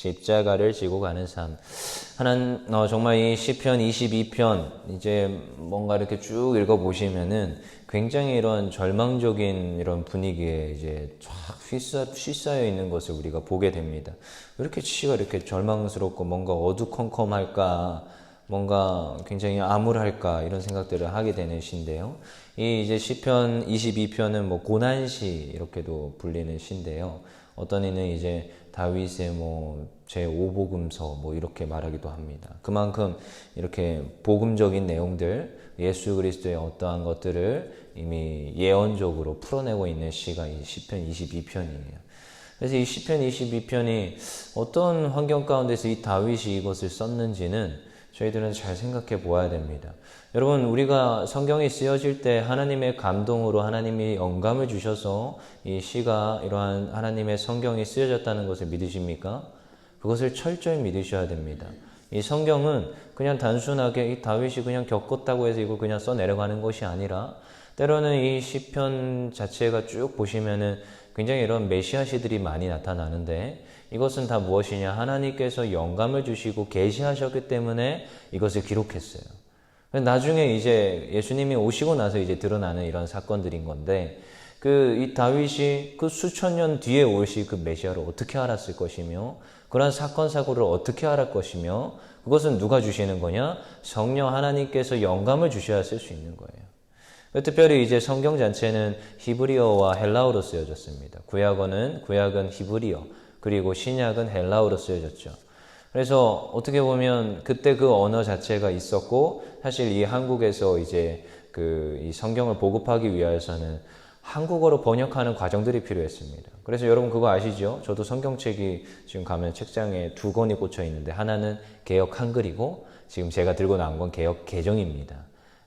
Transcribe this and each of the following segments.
십자가를 지고 가는 삶. 정말 이 시편 22편, 이제 뭔가 이렇게 쭉 읽어보시면은 굉장히 이런 절망적인 이런 분위기에 이제 쫙 휘싸여 있는 것을 우리가 보게 됩니다. 왜 이렇게 시가 이렇게 절망스럽고 뭔가 어두컴컴할까, 뭔가 굉장히 암울할까, 이런 생각들을 하게 되는 시인데요. 이 이제 시편 22편은 뭐 고난시 이렇게도 불리는 시인데요. 어떤 이는 이제 다윗의 뭐 제5복음서 뭐 이렇게 말하기도 합니다. 그만큼 이렇게 복음적인 내용들, 예수 그리스도의 어떠한 것들을 이미 예언적으로 풀어내고 있는 시가 이 시편 22편이에요. 그래서 이 시편 22편이 어떤 환경 가운데서 이 다윗이 이것을 썼는지는 저희들은 잘 생각해 보아야 됩니다. 여러분, 우리가 성경이 쓰여질 때 하나님의 감동으로 하나님이 영감을 주셔서 이 시가 이러한 하나님의 성경이 쓰여졌다는 것을 믿으십니까? 그것을 철저히 믿으셔야 됩니다. 이 성경은 그냥 단순하게 이 다윗이 그냥 겪었다고 해서 이걸 그냥 써내려가는 것이 아니라, 때로는 이 시편 자체가 쭉 보시면은 굉장히 이런 메시아시들이 많이 나타나는데, 이것은 다 무엇이냐? 하나님께서 영감을 주시고 계시하셨기 때문에 이것을 기록했어요. 나중에 이제 예수님이 오시고 나서 이제 드러나는 이런 사건들인 건데, 이 다윗이 그 수천 년 뒤에 오실 그 메시아를 어떻게 알았을 것이며, 그러한 사건 사고를 어떻게 알을 것이며, 그것은 누가 주시는 거냐? 성령 하나님께서 영감을 주셔야 쓸 수 있는 거예요. 특별히 이제 성경 자체는 히브리어와 헬라어로 쓰여졌습니다. 구약은 히브리어, 그리고 신약은 헬라어로 쓰여졌죠. 그래서 어떻게 보면 그때 그 언어 자체가 있었고, 사실 이 한국에서 이제 이 성경을 보급하기 위해서는 한국어로 번역하는 과정들이 필요했습니다. 그래서 여러분 그거 아시죠? 저도 성경책이 지금 가면 책장에 2권이 꽂혀 있는데, 하나는 개역 한글이고 지금 제가 들고 나온 건 개역 개정입니다.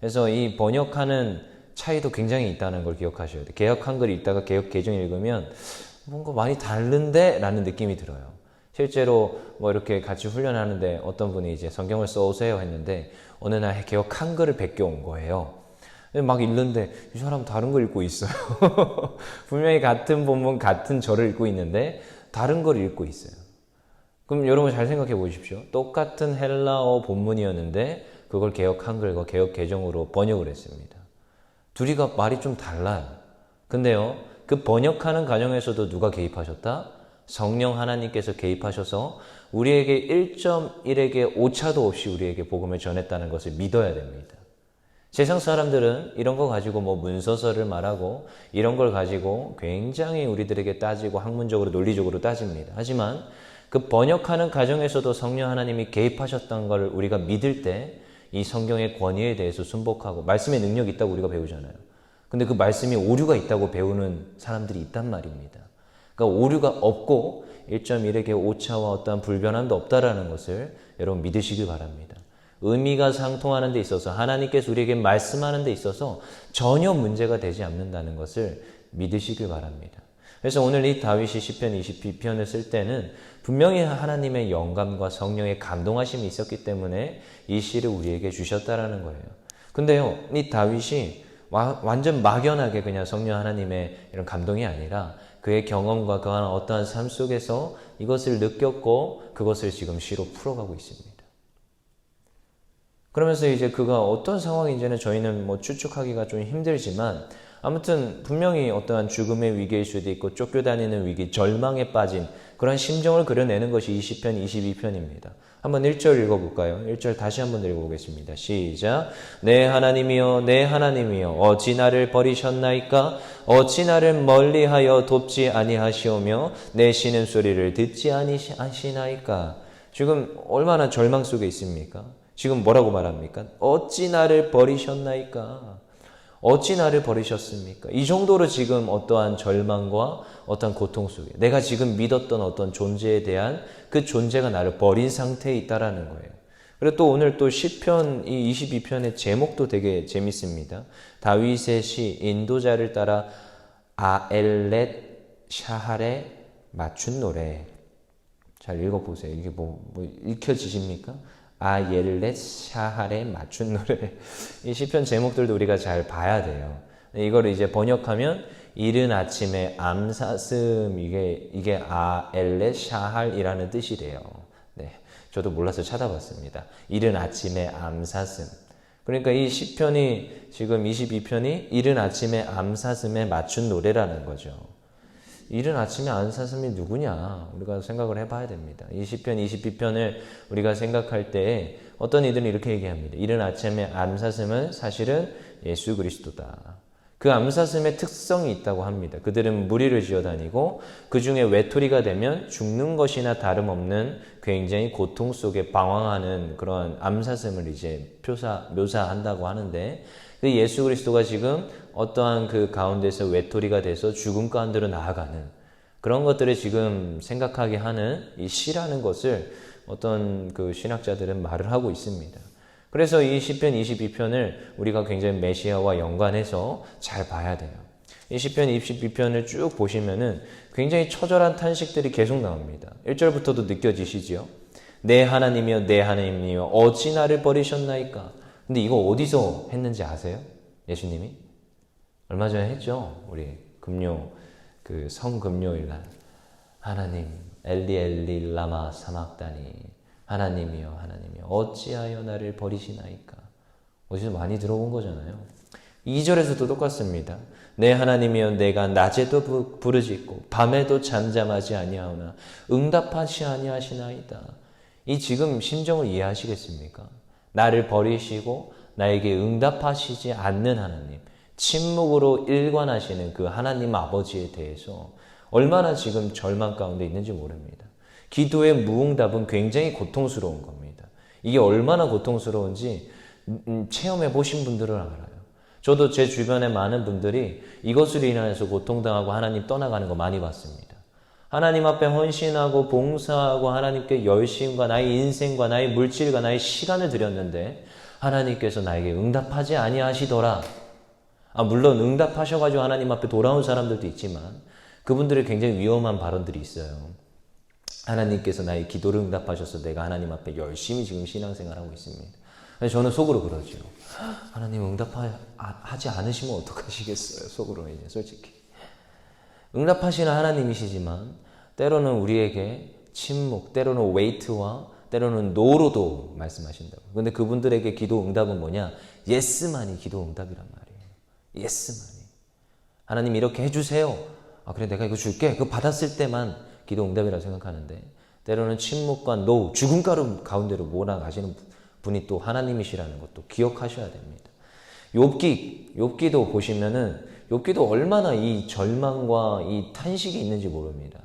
그래서 이 번역하는 차이도 굉장히 있다는 걸 기억하셔야 돼요. 개역 한글이 있다가 개역 개정 읽으면 뭔가 많이 다른데? 라는 느낌이 들어요. 실제로 뭐 이렇게 같이 훈련하는데 어떤 분이 이제 성경을 써오세요 했는데, 어느 날 개역 한글을 베껴온 거예요. 막 읽는데 이 사람 다른 거 읽고 있어요. 분명히 같은 본문, 같은 절을 읽고 있는데 다른 걸 읽고 있어요. 그럼 여러분 잘 생각해 보십시오. 똑같은 헬라어 본문이었는데 그걸 개역 한글과 개역 개정으로 번역을 했습니다. 둘이가 말이 좀 달라요. 근데요, 그 번역하는 과정에서도 누가 개입하셨다? 성령 하나님께서 개입하셔서 우리에게 1.1에게 오차도 없이 우리에게 복음을 전했다는 것을 믿어야 됩니다. 세상 사람들은 이런 거 가지고 뭐 문서서를 말하고 이런 걸 가지고 굉장히 우리들에게 따지고 학문적으로 논리적으로 따집니다. 하지만 그 번역하는 과정에서도 성령 하나님이 개입하셨던 걸 우리가 믿을 때 이 성경의 권위에 대해서 순복하고, 말씀의 능력이 있다고 우리가 배우잖아요. 근데 그 말씀이 오류가 있다고 배우는 사람들이 있단 말입니다. 그러니까 오류가 없고 1.1에게 오차와 어떠한 불변함도 없다라는 것을 여러분 믿으시길 바랍니다. 의미가 상통하는 데 있어서, 하나님께서 우리에게 말씀하는 데 있어서 전혀 문제가 되지 않는다는 것을 믿으시길 바랍니다. 그래서 오늘 이 다윗이 시편 22편을 쓸 때는 분명히 하나님의 영감과 성령의 감동하심이 있었기 때문에 이 시를 우리에게 주셨다라는 거예요. 근데요, 이 다윗이 완전 막연하게 그냥 성령 하나님의 이런 감동이 아니라 그의 경험과 그한 어떠한 삶 속에서 이것을 느꼈고 그것을 지금 시로 풀어가고 있습니다. 그러면서 이제 그가 어떤 상황인지는 저희는 뭐 추측하기가 좀 힘들지만, 아무튼 분명히 어떠한 죽음의 위기일 수도 있고 쫓겨다니는 위기, 절망에 빠진 그런 심정을 그려내는 것이 이 시편 22편입니다. 한번 1절 읽어볼까요? 1절 다시 한번 읽어보겠습니다. 시작. 내 하나님이여, 내 하나님이여, 어찌 나를 버리셨나이까? 어찌 나를 멀리하여 돕지 아니하시오며 내 신음소리를 듣지 아니하시나이까? 지금 얼마나 절망 속에 있습니까? 지금 뭐라고 말합니까? 어찌 나를 버리셨나이까? 어찌 나를 버리셨습니까? 이 정도로 지금 어떠한 절망과 어떠한 고통 속에, 내가 지금 믿었던 어떤 존재에 대한 그 존재가 나를 버린 상태에 있다라는 거예요. 그리고 또 오늘 또 시편 이 22편의 제목도 되게 재밌습니다. 다윗의 시, 인도자를 따라 아엘렛 샤할에 맞춘 노래. 잘 읽어보세요. 이게 뭐 읽혀지십니까? 아엘렛 샤할에 맞춘 노래. 이 시편 제목들도 우리가 잘 봐야 돼요. 이거를 이제 번역하면 이른 아침에 암사슴, 이게 아엘레 샤할이라는 뜻이래요. 네, 저도 몰라서 찾아봤습니다. 이른 아침에 암사슴. 그러니까 이 시편이 지금 22편이 이른 아침에 암사슴에 맞춘 노래라는 거죠. 이른 아침에 암사슴이 누구냐 우리가 생각을 해봐야 됩니다. 이 시편 22편을 우리가 생각할 때 어떤 이들은 이렇게 얘기합니다. 이른 아침에 암사슴은 사실은 예수 그리스도다. 그 암사슴의 특성이 있다고 합니다. 그들은 무리를 지어다니고 그 중에 외톨이가 되면 죽는 것이나 다름없는 굉장히 고통 속에 방황하는 그런 암사슴을 이제 묘사한다고 하는데, 예수 그리스도가 지금 어떠한 그 가운데서 외톨이가 돼서 죽음 가운데로 나아가는 그런 것들을 지금 생각하게 하는 이 시라는 것을 어떤 그 신학자들은 말을 하고 있습니다. 그래서 이 시편 22편을 우리가 굉장히 메시아와 연관해서 잘 봐야 돼요. 이 시편 22편을 쭉 보시면은 굉장히 처절한 탄식들이 계속 나옵니다. 1절부터도 느껴지시지요? 내 하나님이여 내 하나님이여 어찌 나를 버리셨나이까? 근데 이거 어디서 했는지 아세요? 예수님이? 얼마 전에 했죠. 우리 금요 그 성금요일 날 하나님 엘리 엘리 라마 사막다니 하나님이여 하나님이여 어찌하여 나를 버리시나이까? 어디서 많이 들어본 거잖아요. 2절에서도 똑같습니다. 내 하나님이여 내가 낮에도 부르짖고 밤에도 잠잠하지 아니하오나 응답하시 아니하시나이다. 이 지금 심정을 이해하시겠습니까? 나를 버리시고 나에게 응답하시지 않는 하나님, 침묵으로 일관하시는 그 하나님 아버지에 대해서 얼마나 지금 절망 가운데 있는지 모릅니다. 기도의 무응답은 굉장히 고통스러운 겁니다. 이게 얼마나 고통스러운지 체험해 보신 분들은 알아요. 저도 제 주변에 많은 분들이 이것으로 인해서 고통당하고 하나님 떠나가는 거 많이 봤습니다. 하나님 앞에 헌신하고 봉사하고 하나님께 열심과 나의 인생과 나의 물질과 나의 시간을 드렸는데 하나님께서 나에게 응답하지 아니하시더라. 물론 응답하셔가지고 하나님 앞에 돌아온 사람들도 있지만 그분들의 굉장히 위험한 발언들이 있어요. 하나님께서 나의 기도를 응답하셔서 내가 하나님 앞에 열심히 지금 신앙생활하고 있습니다. 저는 속으로 그러죠. 하나님 응답하지 않으시면 어떡하시겠어요? 속으로 이제 솔직히. 응답하시는 하나님이시지만 때로는 우리에게 침묵, 때로는 웨이트와 때로는 노로도 말씀하신다고. 근데 그분들에게 기도 응답은 뭐냐? 예스만이 기도 응답이란 말이에요. 예스만이. 하나님 이렇게 해주세요. 그래 내가 이거 줄게. 그거 받았을 때만 기도 응답이라고 생각하는데 때로는 침묵과 노, 죽음 가운데로 몰아가시는 분이 또 하나님이시라는 것도 기억하셔야 됩니다. 욥기도 보시면은 욥기도 얼마나 이 절망과 이 탄식이 있는지 모릅니다.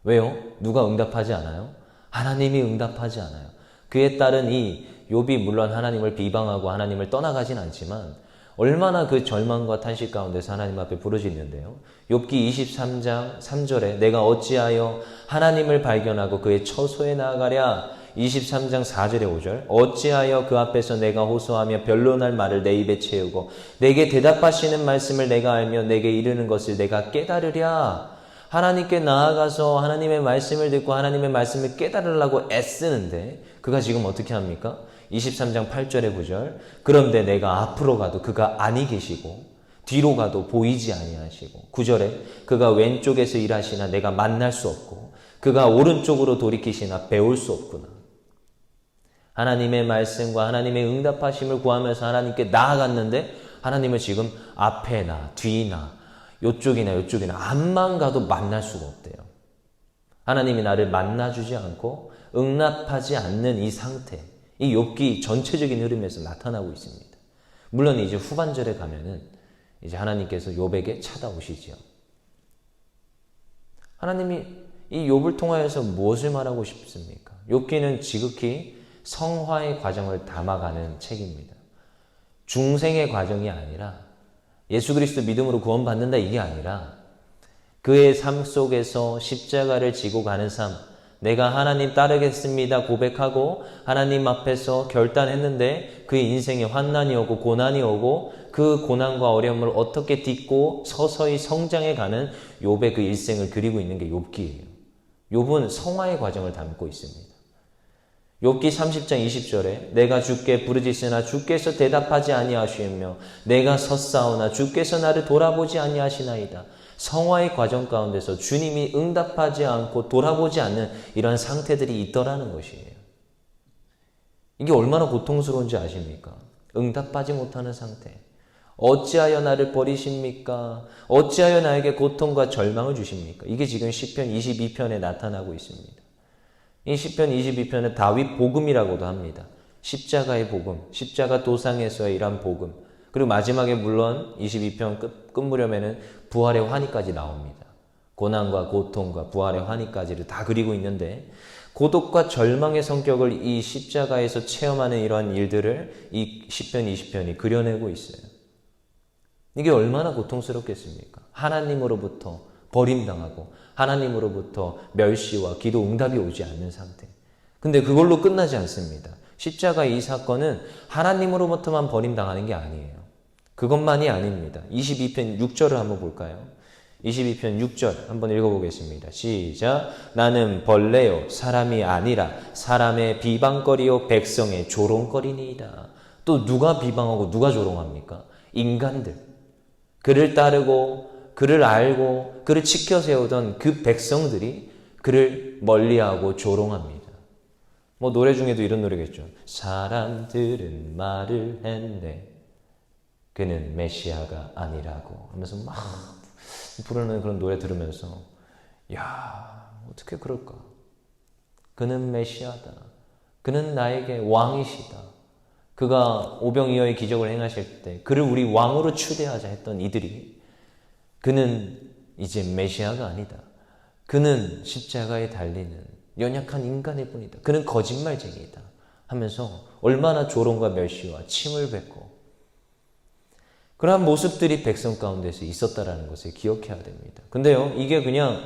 왜요? 누가 응답하지 않아요? 하나님이 응답하지 않아요. 그에 따른 이 욥이 물론 하나님을 비방하고 하나님을 떠나가진 않지만 얼마나 그 절망과 탄식 가운데서 하나님 앞에 부르짖는데요. 욥기 23장 3절에 내가 어찌하여 하나님을 발견하고 그의 처소에 나아가랴. 23장 4절에 5절 어찌하여 그 앞에서 내가 호소하며 변론할 말을 내 입에 채우고 내게 대답하시는 말씀을 내가 알며 내게 이르는 것을 내가 깨달으랴. 하나님께 나아가서 하나님의 말씀을 듣고 하나님의 말씀을 깨달으려고 애쓰는데 그가 지금 어떻게 합니까? 23장 8절에 9절 그런데 내가 앞으로 가도 그가 아니 계시고 뒤로 가도 보이지 아니하시고 9절에 그가 왼쪽에서 일하시나 내가 만날 수 없고 그가 오른쪽으로 돌이키시나 배울 수 없구나. 하나님의 말씀과 하나님의 응답하심을 구하면서 하나님께 나아갔는데 하나님을 지금 앞에나 뒤나 요쪽이나 앞만 가도 만날 수가 없대요. 하나님이 나를 만나주지 않고 응답하지 않는 이 상태, 이 욥기 전체적인 흐름에서 나타나고 있습니다. 물론 이제 후반절에 가면은 이제 하나님께서 욥에게 찾아오시죠. 하나님이 이 욥을 통하여서 무엇을 말하고 싶습니까? 욥기는 지극히 성화의 과정을 담아가는 책입니다. 중생의 과정이 아니라 예수 그리스도 믿음으로 구원받는다 이게 아니라 그의 삶 속에서 십자가를 지고 가는 삶, 내가 하나님 따르겠습니다 고백하고 하나님 앞에서 결단했는데 그의 인생에 환난이 오고 고난이 오고 그 고난과 어려움을 어떻게 딛고 서서히 성장해가는 욥의 그 일생을 그리고 있는 게 욥기예요. 욥은 성화의 과정을 담고 있습니다. 욥기 30장 20절에 내가 주께 부르짖으나 주께서 대답하지 아니하시며 내가 섰사오나 주께서 나를 돌아보지 아니하시나이다. 성화의 과정 가운데서 주님이 응답하지 않고 돌아보지 않는 이러한 상태들이 있더라는 것이에요. 이게 얼마나 고통스러운지 아십니까? 응답하지 못하는 상태. 어찌하여 나를 버리십니까? 어찌하여 나에게 고통과 절망을 주십니까? 이게 지금 시편 22편에 나타나고 있습니다. 이 시편 22편은 다윗 복음이라고도 합니다. 십자가의 복음, 십자가 도상에서의 이러한 복음. 그리고 마지막에 물론 22편 끝무렵에는 부활의 환희까지 나옵니다. 고난과 고통과 부활의 환희까지를 다 그리고 있는데 고독과 절망의 성격을 이 십자가에서 체험하는 이러한 일들을 이 시편 20편이 그려내고 있어요. 이게 얼마나 고통스럽겠습니까? 하나님으로부터 버림당하고 하나님으로부터 멸시와 기도 응답이 오지 않는 상태. 근데 그걸로 끝나지 않습니다. 십자가의 이 사건은 하나님으로부터만 버림당하는 게 아니에요. 그것만이 아닙니다. 22편 6절을 한번 볼까요? 22편 6절 한번 읽어보겠습니다. 시작. 나는 벌레요 사람이 아니라 사람의 비방거리요 백성의 조롱거리니이다. 또 누가 비방하고 누가 조롱합니까? 인간들. 그를 따르고 그를 알고 그를 지켜 세우던 그 백성들이 그를 멀리하고 조롱합니다. 뭐 노래 중에도 이런 노래겠죠. 사람들은 말을 했네 그는 메시아가 아니라고 하면서 막 부르는 그런 노래 들으면서 야 어떻게 그럴까? 그는 메시아다. 그는 나에게 왕이시다. 그가 오병이어의 기적을 행하실 때 그를 우리 왕으로 추대하자 했던 이들이 그는 이제 메시아가 아니다. 그는 십자가에 달리는 연약한 인간일 뿐이다. 그는 거짓말쟁이다 하면서 얼마나 조롱과 멸시와 침을 뱉고 그러한 모습들이 백성 가운데서 있었다라는 것을 기억해야 됩니다. 근데요, 이게 그냥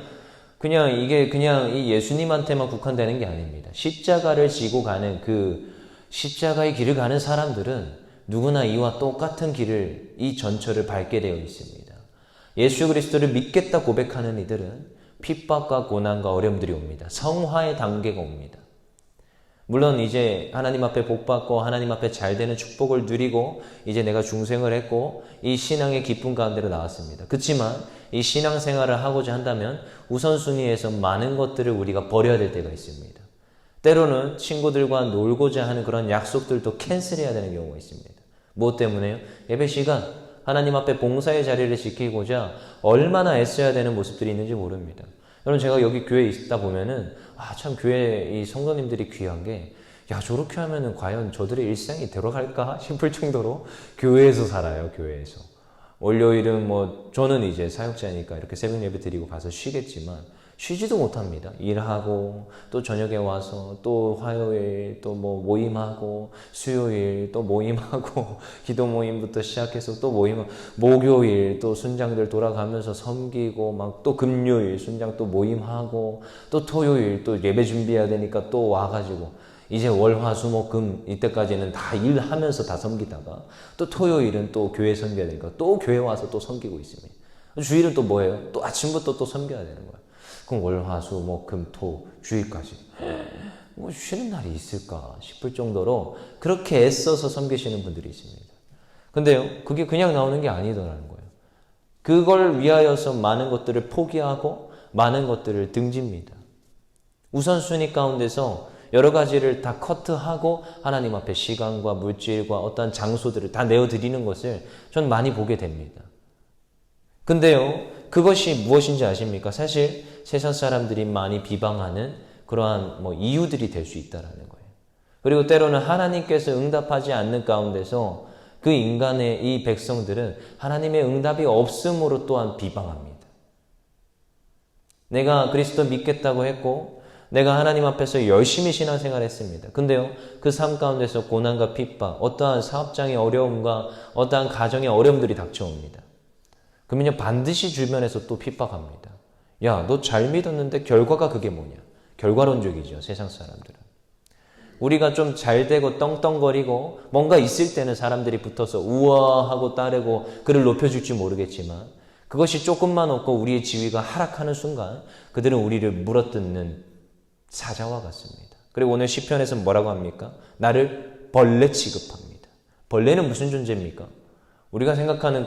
이 예수님한테만 국한되는 게 아닙니다. 십자가를 지고 가는 그 십자가의 길을 가는 사람들은 누구나 이와 똑같은 길을 이 전철을 밟게 되어 있습니다. 예수 그리스도를 믿겠다 고백하는 이들은 핍박과 고난과 어려움들이 옵니다. 성화의 단계가 옵니다. 물론 이제 하나님 앞에 복받고 하나님 앞에 잘되는 축복을 누리고 이제 내가 중생을 했고 이 신앙의 깊은 가운데로 나왔습니다. 그렇지만 이 신앙생활을 하고자 한다면 우선순위에서 많은 것들을 우리가 버려야 될 때가 있습니다. 때로는 친구들과 놀고자 하는 그런 약속들도 캔슬해야 되는 경우가 있습니다. 무엇 때문에요? 예배 시간, 하나님 앞에 봉사의 자리를 지키고자 얼마나 애써야 되는 모습들이 있는지 모릅니다. 여러분 제가 여기 교회에 있다 보면은 참 교회 이 성도님들이 귀한 게 저렇게 하면은 과연 저들의 일상이 들어갈까 싶을 정도로 교회에서 살아요. 교회에서. 월요일은 뭐 저는 이제 사역자니까 이렇게 새벽 예배 드리고 가서 쉬겠지만 쉬지도 못합니다. 일하고 또 저녁에 와서 또 화요일 또 뭐 모임하고 수요일 또 모임하고 기도 모임부터 시작해서 또 모임하고 목요일 또 순장들 돌아가면서 섬기고 막 또 금요일 순장 또 모임하고 또 토요일 또 예배 준비해야 되니까 또 와가지고 이제 월, 화, 수, 목, 금 이때까지는 다 일하면서 다 섬기다가 또 토요일은 또 교회 섬겨야 되니까 또 교회 와서 또 섬기고 있습니다. 주일은 또 뭐예요? 또 아침부터 또 섬겨야 되는 거예요. 그럼 월, 화, 수, 목, 금, 토, 주일까지 뭐 쉬는 날이 있을까 싶을 정도로 그렇게 애써서 섬기시는 분들이 있습니다. 근데요, 그게 그냥 나오는 게 아니더라는 거예요. 그걸 위하여서 많은 것들을 포기하고 많은 것들을 등집니다. 우선순위 가운데서 여러 가지를 다 커트하고 하나님 앞에 시간과 물질과 어떠한 장소들을 다 내어드리는 것을 전 많이 보게 됩니다. 근데요, 그것이 무엇인지 아십니까? 사실 세상 사람들이 많이 비방하는 그러한 이유들이 될 수 있다는 거예요. 그리고 때로는 하나님께서 응답하지 않는 가운데서 그 인간의 이 백성들은 하나님의 응답이 없음으로 또한 비방합니다. 내가 그리스도 믿겠다고 했고 내가 하나님 앞에서 열심히 신앙생활 했습니다. 근데요, 그 삶 가운데서 고난과 핍박, 어떠한 사업장의 어려움과 어떠한 가정의 어려움들이 닥쳐옵니다. 그러면 반드시 주변에서 또 핍박합니다. 야, 너 잘 믿었는데 결과가 그게 뭐냐? 결과론적이죠, 세상 사람들은. 우리가 좀 잘되고 떵떵거리고 뭔가 있을 때는 사람들이 붙어서 우아하고 따르고 그를 높여줄지 모르겠지만 그것이 조금만 없고 우리의 지위가 하락하는 순간 그들은 우리를 물어뜯는 사자와 같습니다. 그리고 오늘 시편에서 뭐라고 합니까? 나를 벌레 취급합니다. 벌레는 무슨 존재입니까? 우리가 생각하는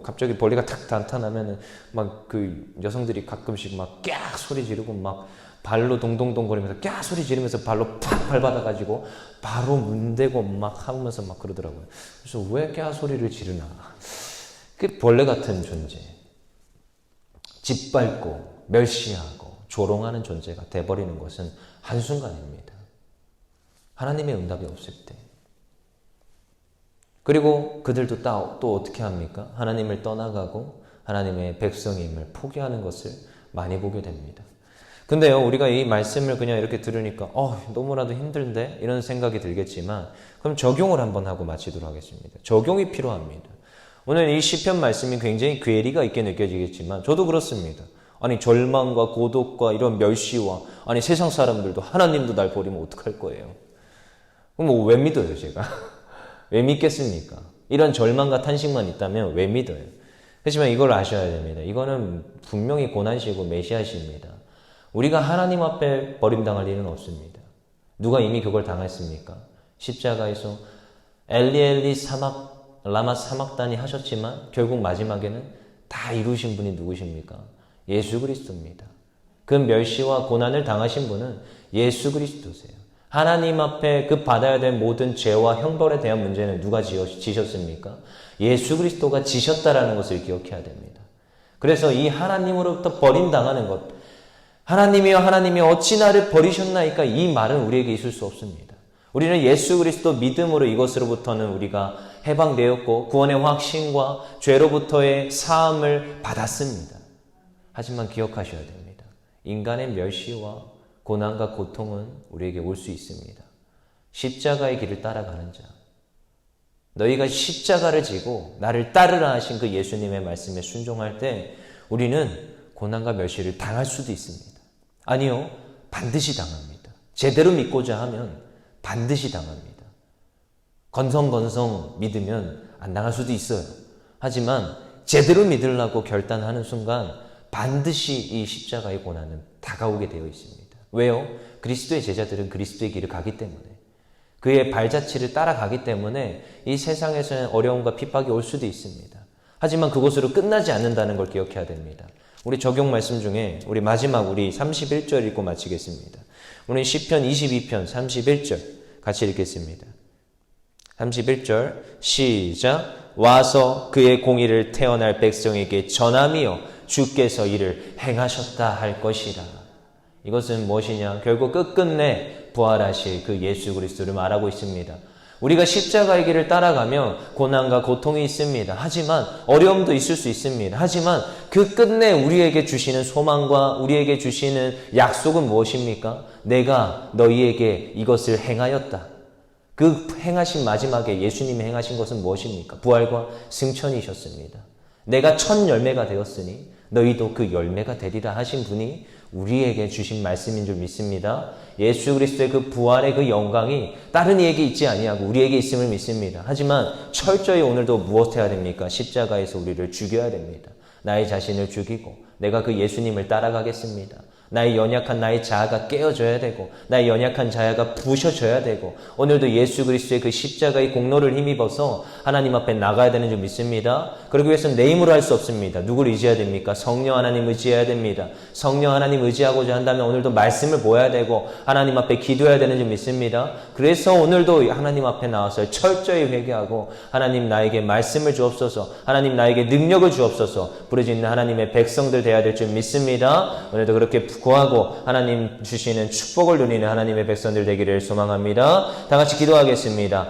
갑자기 벌레가 탁 나타나면은 막 그 여성들이 가끔씩 막 깍 소리 지르고 막 발로 동동동거리면서 깍 소리 지르면서 발로 팍 밟아가지고 바로 문대고 막 하면서 막 그러더라고요. 그래서 왜 깍 소리를 지르나? 그 벌레 같은 존재. 짓밟고 멸시하고 조롱하는 존재가 돼버리는 것은 한순간입니다. 하나님의 응답이 없을 때. 그리고 그들도 또 어떻게 합니까? 하나님을 떠나가고 하나님의 백성임을 포기하는 것을 많이 보게 됩니다. 근데요, 우리가 이 말씀을 그냥 이렇게 들으니까 너무나도 힘든데? 이런 생각이 들겠지만 그럼 적용을 한번 하고 마치도록 하겠습니다. 적용이 필요합니다. 오늘 이 시편 말씀이 굉장히 괴리가 있게 느껴지겠지만 저도 그렇습니다. 아니 절망과 고독과 이런 멸시와 아니 세상 사람들도 하나님도 날 버리면 어떡할 거예요? 그럼 왜 믿어요 제가? 왜 믿겠습니까? 이런 절망과 탄식만 있다면 왜 믿어요? 그렇지만 이걸 아셔야 됩니다. 이거는 분명히 고난시고 메시아시입니다. 우리가 하나님 앞에 버림당할 일은 없습니다. 누가 이미 그걸 당했습니까? 십자가에서 엘리 라마 사막단이 하셨지만 결국 마지막에는 다 이루신 분이 누구십니까? 예수 그리스도입니다. 그 멸시와 고난을 당하신 분은 예수 그리스도세요. 하나님 앞에 그 받아야 될 모든 죄와 형벌에 대한 문제는 누가 지셨습니까? 예수 그리스도가 지셨다라는 것을 기억해야 됩니다. 그래서 이 하나님으로부터 버림당하는 것, 하나님이여 하나님이 어찌 나를 버리셨나이까 이 말은 우리에게 있을 수 없습니다. 우리는 예수 그리스도 믿음으로 이것으로부터는 우리가 해방되었고 구원의 확신과 죄로부터의 사함을 받았습니다. 하지만 기억하셔야 됩니다. 인간의 멸시와 고난과 고통은 우리에게 올 수 있습니다. 십자가의 길을 따라가는 자, 너희가 십자가를 지고 나를 따르라 하신 그 예수님의 말씀에 순종할 때 우리는 고난과 멸시를 당할 수도 있습니다. 아니요, 반드시 당합니다. 제대로 믿고자 하면 반드시 당합니다. 건성건성 믿으면 안 당할 수도 있어요. 하지만 제대로 믿으려고 결단하는 순간 반드시 이 십자가의 고난은 다가오게 되어 있습니다. 왜요? 그리스도의 제자들은 그리스도의 길을 가기 때문에, 그의 발자취를 따라가기 때문에 이 세상에서는 어려움과 핍박이 올 수도 있습니다. 하지만 그것으로 끝나지 않는다는 걸 기억해야 됩니다. 우리 적용 말씀 중에 우리 마지막 우리 31절 읽고 마치겠습니다. 오늘 시편 22편 31절 같이 읽겠습니다. 31절 시작. 와서 그의 공의를 태어날 백성에게 전함이여 주께서 이를 행하셨다 할 것이라. 이것은 무엇이냐? 결국 끝끝내 부활하실 그 예수 그리스도를 말하고 있습니다. 우리가 십자가의 길을 따라가면 고난과 고통이 있습니다. 하지만 어려움도 있을 수 있습니다. 하지만 그 끝내 우리에게 주시는 소망과 우리에게 주시는 약속은 무엇입니까? 내가 너희에게 이것을 행하였다. 그 행하신 마지막에 예수님이 행하신 것은 무엇입니까? 부활과 승천이셨습니다. 내가 첫 열매가 되었으니 너희도 그 열매가 되리라 하신 분이 우리에게 주신 말씀인 줄 믿습니다. 예수 그리스도의 그 부활의 그 영광이 다른 이에게 있지 아니하고 우리에게 있음을 믿습니다. 하지만 철저히 오늘도 무엇해야 됩니까? 십자가에서 우리를 죽여야 됩니다. 나의 자신을 죽이고 내가 그 예수님을 따라가겠습니다. 나의 연약한 나의 자아가 깨어져야 되고 나의 연약한 자아가 부셔져야 되고 오늘도 예수 그리스도의 그 십자가의 공로를 힘입어서 하나님 앞에 나가야 되는 줄 믿습니다. 그러기 위해서는 내 힘으로 할 수 없습니다. 누구를 의지해야 됩니까? 성령 하나님 의지해야 됩니다. 성령 하나님 의지하고자 한다면 오늘도 말씀을 보아야 되고 하나님 앞에 기도해야 되는 줄 믿습니다. 그래서 오늘도 하나님 앞에 나와서 철저히 회개하고 하나님 나에게 말씀을 주옵소서, 하나님 나에게 능력을 주옵소서, 부르짖는 하나님의 백성들 되어야 될 줄 믿습니다. 오늘도 그렇게 구하고 하나님 주시는 축복을 누리는 하나님의 백성들 되기를 소망합니다. 다 같이 기도하겠습니다.